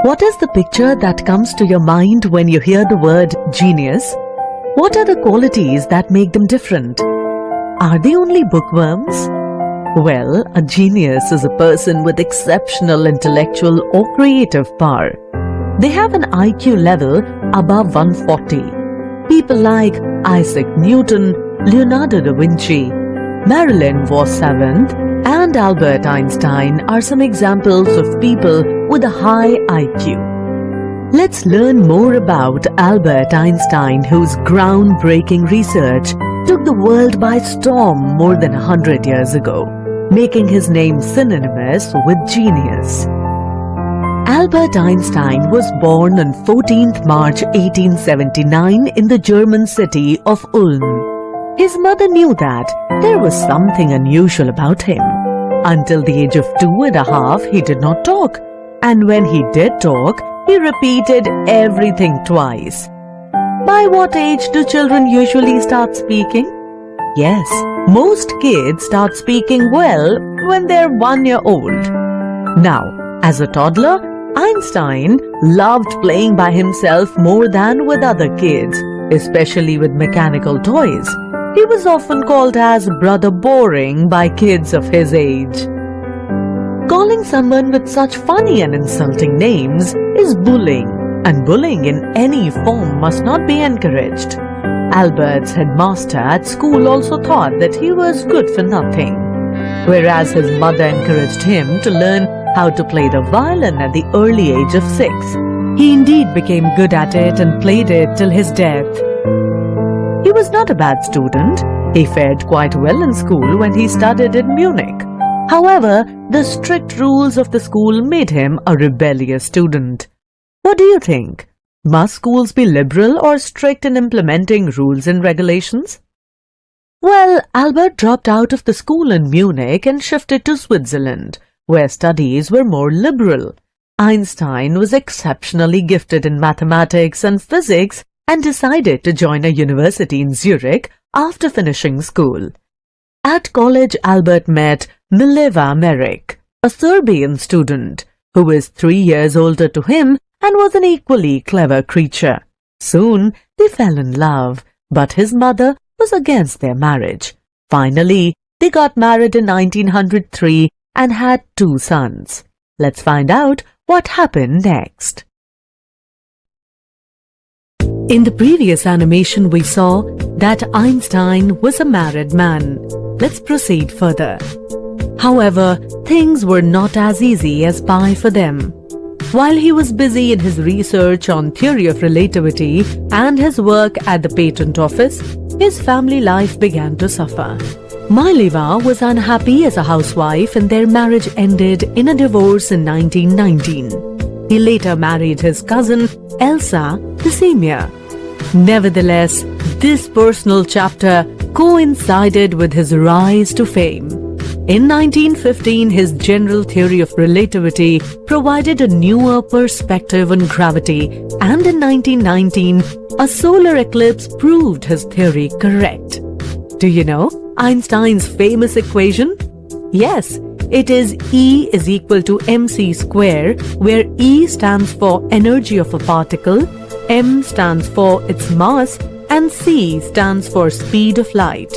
What is the picture that comes to your mind when you hear the word genius? What are the qualities that make them different? Are they only bookworms? Well, a genius is a person with exceptional intellectual or creative power. They have an IQ level above 140. People like Isaac Newton, Leonardo da Vinci, Marilyn vos Savant, and Albert Einstein are some examples of people with a high IQ. Let's learn more about Albert Einstein, whose groundbreaking research took the world by storm more than 100 years ago, making his name synonymous with genius. Albert Einstein was born on 14th March 1879 in the German city of Ulm. His mother knew that there was something unusual about him. Until the age of 2.5, he did not talk, and when he did talk, he repeated everything twice. By what age do children usually start speaking? Yes, most kids start speaking well when they're 1 year old. Now, as a toddler, Einstein loved playing by himself more than with other kids, especially with mechanical toys. He was often called as Brother Boring by kids of his age. Calling someone with such funny and insulting names is bullying, and bullying in any form must not be encouraged. Albert's headmaster at school also thought that he was good for nothing, whereas his mother encouraged him to learn how to play the violin at the early age of 6. He indeed became good at it and played it till his death. He was not a bad student. He fared quite well in school when he studied in Munich. However, the strict rules of the school made him a rebellious student. What do you think? Must schools be liberal or strict in implementing rules and regulations? Well, Albert dropped out of the school in Munich and shifted to Switzerland, where studies were more liberal. Einstein was exceptionally gifted in mathematics and physics and decided to join a university in Zurich after finishing school. At college, Albert met Mileva Merrick, a Serbian student who is 3 years older to him and was an equally clever creature. Soon, they fell in love, but his mother was against their marriage. Finally, they got married in 1903 and had 2 sons. Let's find out what happened next. In the previous animation, we saw that Einstein was a married man. Let's proceed further. However, things were not as easy as pie for them. While he was busy in his research on theory of relativity and his work at the patent office, his family life began to suffer. Mileva was unhappy as a housewife and their marriage ended in a divorce in 1919. He later married his cousin, Elsa, the same year. Nevertheless, this personal chapter coincided with his rise to fame. In 1915, his general theory of relativity provided a newer perspective on gravity, and in 1919, a solar eclipse proved his theory correct. Do you know Einstein's famous equation? Yes, it is E is equal to mc square, where E stands for energy of a particle, m stands for its mass, and c stands for speed of light.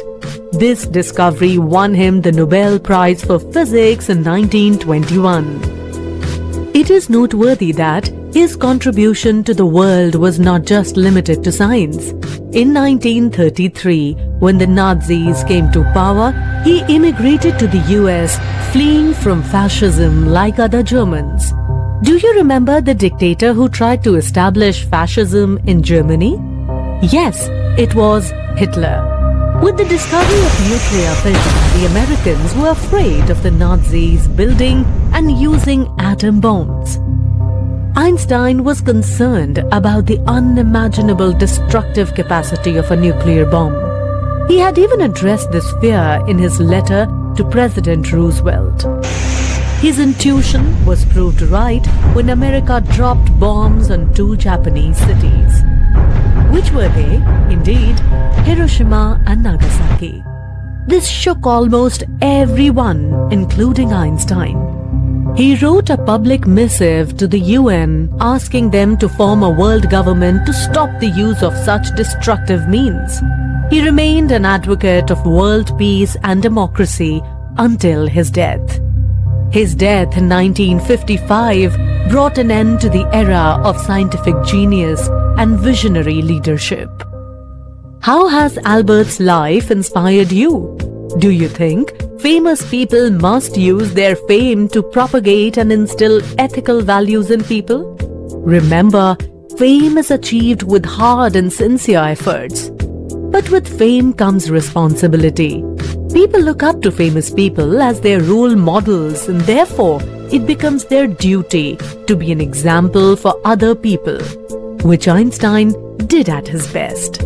This discovery won him the Nobel Prize for Physics in 1921. It is noteworthy that his contribution to the world was not just limited to science. In 1933, when the Nazis came to power, he immigrated to the US, fleeing from fascism like other Germans. Do you remember the dictator who tried to establish fascism in Germany? Yes, it was Hitler. With the discovery of nuclear fission, the Americans were afraid of the Nazis building and using atom bombs. Einstein was concerned about the unimaginable destructive capacity of a nuclear bomb. He had even addressed this fear in his letter to President Roosevelt. His intuition was proved right when America dropped bombs on 2 Japanese cities. Which were they? Indeed, Hiroshima and Nagasaki. This shook almost everyone, including Einstein. He wrote a public missive to the UN asking them to form a world government to stop the use of such destructive means. He remained an advocate of world peace and democracy until his death. His death in 1955 brought an end to the era of scientific genius and visionary leadership. How has Albert's life inspired you? Do you think famous people must use their fame to propagate and instill ethical values in people? Remember, fame is achieved with hard and sincere efforts. But with fame comes responsibility. People look up to famous people as their role models, and therefore it becomes their duty to be an example for other people, which Einstein did at his best.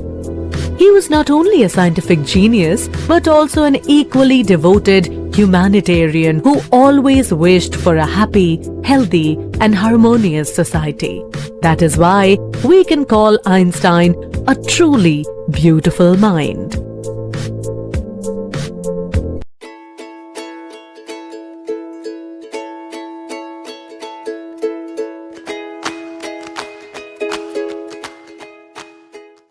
He was not only a scientific genius, but also an equally devoted humanitarian who always wished for a happy, healthy, and harmonious society. That is why we can call Einstein a truly beautiful mind.